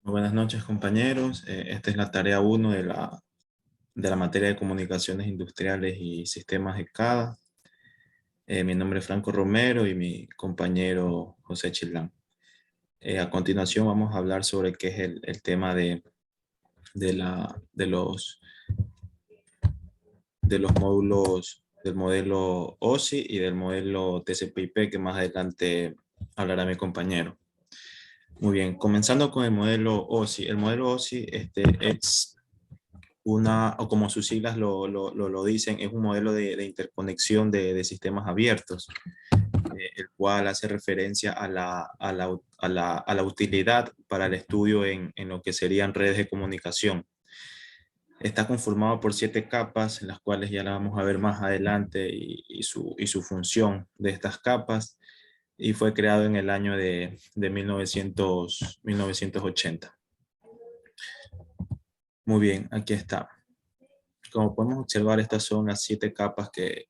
Muy buenas noches, compañeros. Esta es la tarea 1 de la materia de comunicaciones industriales y sistemas de CADA. Mi nombre es Franco Romero y mi compañero José Chilán. A continuación vamos a hablar sobre qué es el tema de los módulos del modelo OSI y del modelo TCP/IP, que más adelante hablará mi compañero. Muy bien, comenzando con el modelo OSI. El modelo OSI es o como sus siglas lo dicen, es un modelo de interconexión de sistemas abiertos, el cual hace referencia a la utilidad para el estudio en lo que serían redes de comunicación. Está conformado por 7 capas, en las cuales ya la vamos a ver más adelante y su función de estas capas, y fue creado en el año de 1980. Muy bien, aquí está. Como podemos observar, estas son las 7 capas que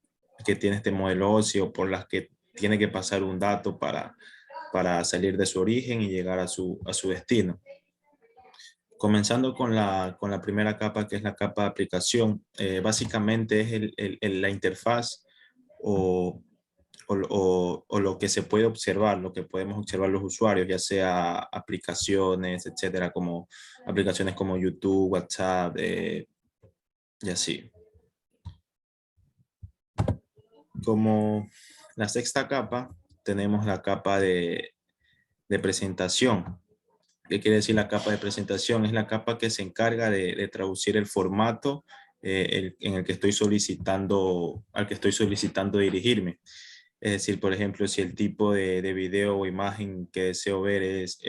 tiene este modelo óseo, por las que tiene que pasar un dato para salir de su origen y llegar a su destino. Comenzando con la primera capa, que es la capa de aplicación. Básicamente es la interfaz o, o lo que se puede observar, lo que podemos observar los usuarios, ya sea aplicaciones, etcétera, como aplicaciones como YouTube, WhatsApp, y así. Como la sexta capa, tenemos la capa de presentación. ¿Qué quiere decir la capa de presentación? Es la capa que se encarga de traducir el formato en el que estoy solicitando, al que estoy solicitando dirigirme. Es decir, por ejemplo, si el tipo de video o imagen que deseo ver es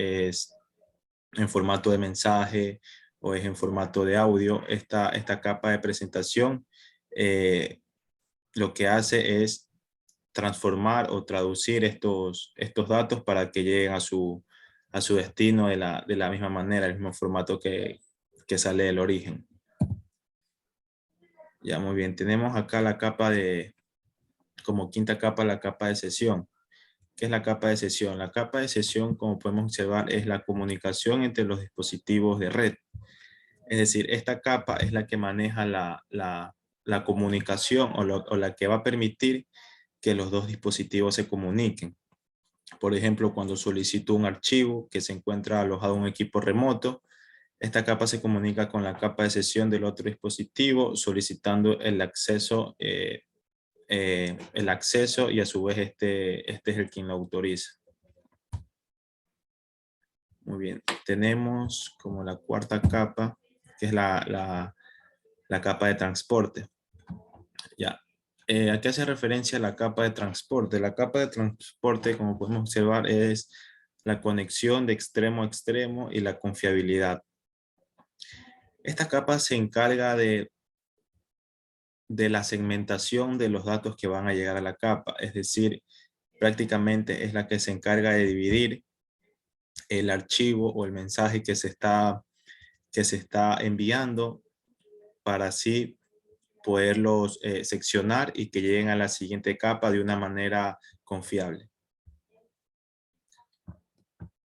en formato de mensaje o es en formato de audio, esta capa de presentación lo que hace es transformar o traducir estos datos para que lleguen a su destino de la misma manera, el mismo formato que sale del origen. Ya, muy bien. Tenemos acá la capa como quinta capa, la capa de sesión. ¿Qué es la capa de sesión? La capa de sesión, como podemos observar, es la comunicación entre los dispositivos de red. Es decir, esta capa es la que maneja la comunicación o la que va a permitir que los dos dispositivos se comuniquen. Por ejemplo, cuando solicito un archivo que se encuentra alojado en un equipo remoto, esta capa se comunica con la capa de sesión del otro dispositivo solicitando el acceso y a su vez este es el quien lo autoriza. Muy bien, tenemos como la cuarta capa, que es la capa de transporte. Ya. ¿A qué hace referencia la capa de transporte? La capa de transporte, como podemos observar, es la conexión de extremo a extremo y la confiabilidad. Esta capa se encarga de la segmentación de los datos que van a llegar a la capa, es decir, prácticamente es la que se encarga de dividir el archivo o el mensaje que se está enviando para así poderlos seccionar y que lleguen a la siguiente capa de una manera confiable.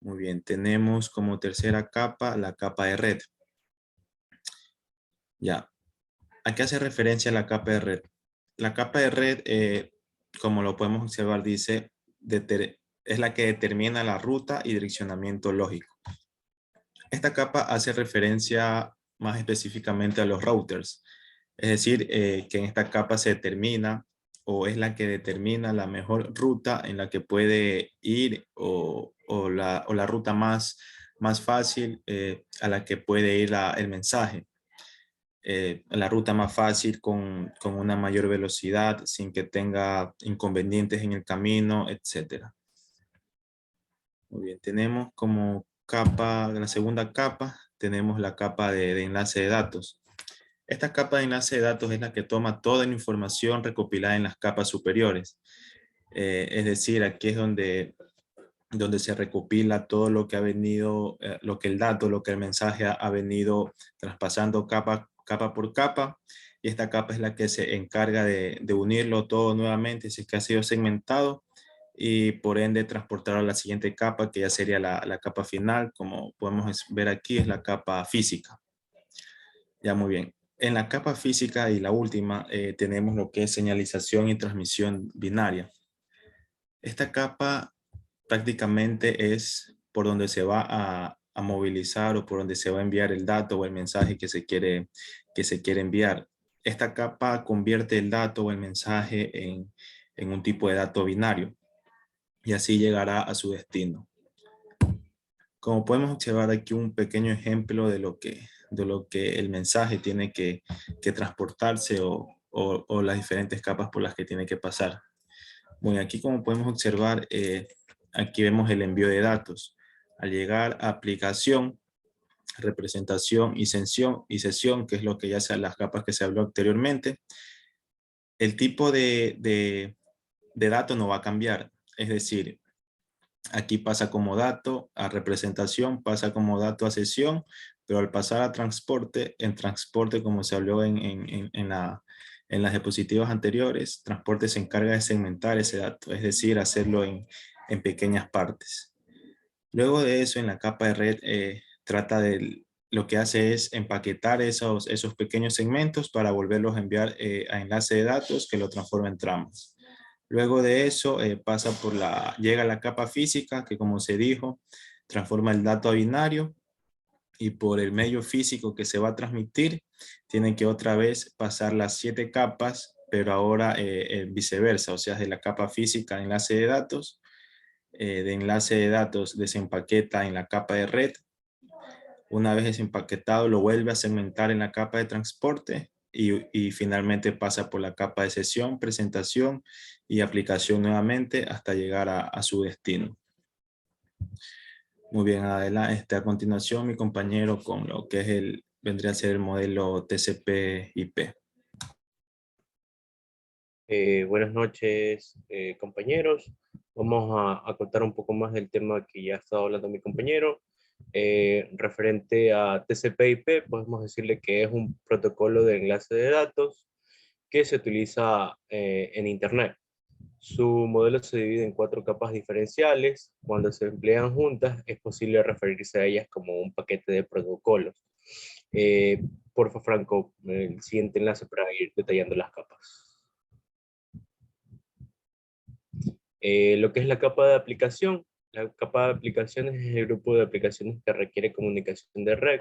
Muy bien, tenemos como tercera capa la capa de red. Ya, ¿a qué hace referencia la capa de red? La capa de red, como lo podemos observar, dice, es la que determina la ruta y direccionamiento lógico. Esta capa hace referencia más específicamente a los routers. Es decir, que en esta capa se determina o es la que determina la mejor ruta en la que puede ir o la ruta más fácil a la que puede ir el mensaje. La ruta más fácil con una mayor velocidad sin que tenga inconvenientes en el camino, etc. Muy bien, tenemos como capa, la segunda capa, tenemos la capa de enlace de datos. Esta capa de enlace de datos es la que toma toda la información recopilada en las capas superiores. Es decir, aquí es donde se recopila todo lo que ha venido, lo que el mensaje ha venido traspasando capa por capa. Y esta capa es la que se encarga de unirlo todo nuevamente, si es que ha sido segmentado, y por ende transportarlo a la siguiente capa, que ya sería la capa final. Como podemos ver aquí, es la capa física. Ya, muy bien. En la capa física y la última tenemos lo que es señalización y transmisión binaria. Esta capa prácticamente es por donde se va a movilizar o por donde se va a enviar el dato o el mensaje que se quiere enviar. Esta capa convierte el dato o el mensaje en un tipo de dato binario y así llegará a su destino. Como podemos observar aquí un pequeño ejemplo de lo que el mensaje tiene que transportarse o las diferentes capas por las que tiene que pasar. Bueno, aquí como podemos observar, aquí vemos el envío de datos. Al llegar a aplicación, representación y sesión, que es lo que ya sean las capas que se habló anteriormente, el tipo de dato no va a cambiar. Es decir, aquí pasa como dato a representación, pasa como dato a sesión, pero al pasar a transporte, en transporte, como se habló en las diapositivas anteriores, transporte se encarga de segmentar ese dato, es decir, hacerlo en pequeñas partes. Luego de eso, en la capa de red, lo que hace es empaquetar esos pequeños segmentos para volverlos a enviar a enlace de datos que lo transforma en tramas. Luego de eso llega a la capa física que, como se dijo, transforma el dato a binario, y por el medio físico que se va a transmitir tienen que otra vez pasar las 7 capas, pero ahora viceversa, o sea, de la capa física a enlace de enlace de datos desempaqueta en la capa de red. Una vez desempaquetado lo vuelve a segmentar en la capa de transporte y finalmente pasa por la capa de sesión, presentación y aplicación nuevamente hasta llegar a su destino. Muy bien, adelante. A continuación, mi compañero con lo que es vendría a ser el modelo TCP/IP. Buenas noches, compañeros. Vamos a contar un poco más del tema que ya ha estado hablando mi compañero. Referente a TCP/IP, podemos decirle que es un protocolo de enlace de datos que se utiliza en Internet. Su modelo se divide en 4 capas diferenciales. Cuando se emplean juntas, es posible referirse a ellas como un paquete de protocolos. Eh, Porfa, Franco, el siguiente enlace para ir detallando las capas. Lo que es la capa de aplicación. La capa de aplicaciones es el grupo de aplicaciones que requiere comunicación de red.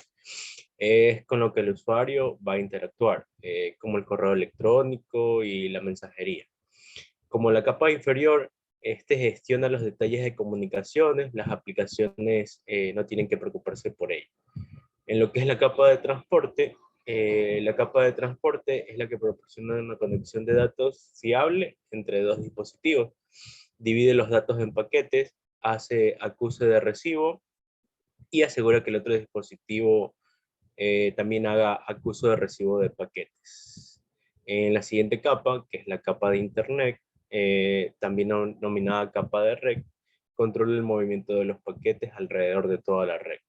Es con lo que el usuario va a interactuar, como el correo electrónico y la mensajería. Como la capa inferior, este gestiona los detalles de comunicaciones, las aplicaciones no tienen que preocuparse por ello. En lo que es la capa de transporte es la que proporciona una conexión de datos fiable entre dos dispositivos. Divide los datos en paquetes, hace acuse de recibo y asegura que el otro dispositivo también haga acuse de recibo de paquetes. En la siguiente capa, que es la capa de Internet, también nominada capa de red, controla el movimiento de los paquetes alrededor de toda la red.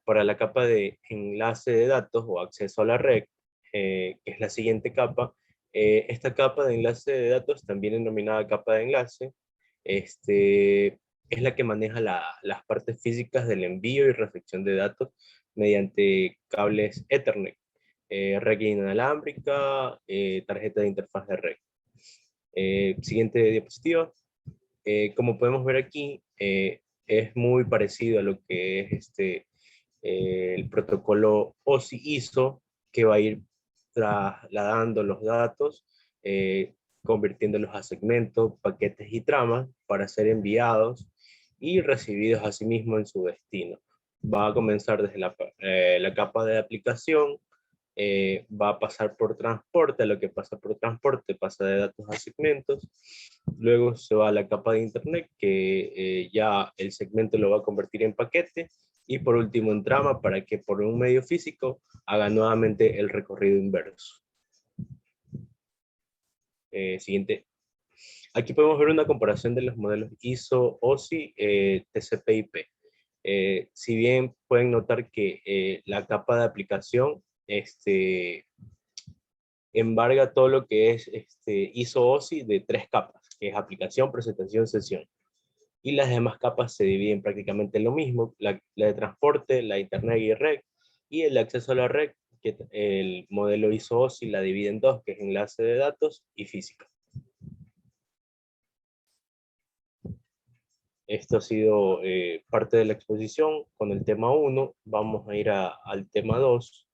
Para la capa de enlace de datos o acceso a la red, que es la siguiente capa, esta capa de enlace de datos, también denominada capa de enlace, es la que maneja las partes físicas del envío y recepción de datos mediante cables Ethernet, red inalámbrica, tarjeta de interfaz de red. Siguiente diapositiva. Como podemos ver aquí, es muy parecido a lo que es el protocolo OSI-ISO, que va a ir trasladando los datos, convirtiéndolos a segmentos, paquetes y tramas para ser enviados y recibidos asimismo en su destino. Va a comenzar desde la capa de aplicación, va a pasar por transporte, lo que pasa por transporte pasa de datos a segmentos, luego se va a la capa de Internet, que ya el segmento lo va a convertir en paquete, y por último en trama para que por un medio físico haga nuevamente el recorrido inverso. Siguiente. Aquí podemos ver una comparación de los modelos ISO, OSI, TCP/IP. Si bien pueden notar que la capa de aplicación embarga todo lo que es ISO OSI de 3 capas. que es aplicación, presentación, sesión. Y las demás capas se dividen prácticamente en lo mismo, la de transporte, la internet y red, y el acceso a la red, que el modelo ISO-OSI la divide en dos, que es enlace de datos y física. Esto ha sido parte de la exposición con el tema 1. Vamos a ir al tema 2,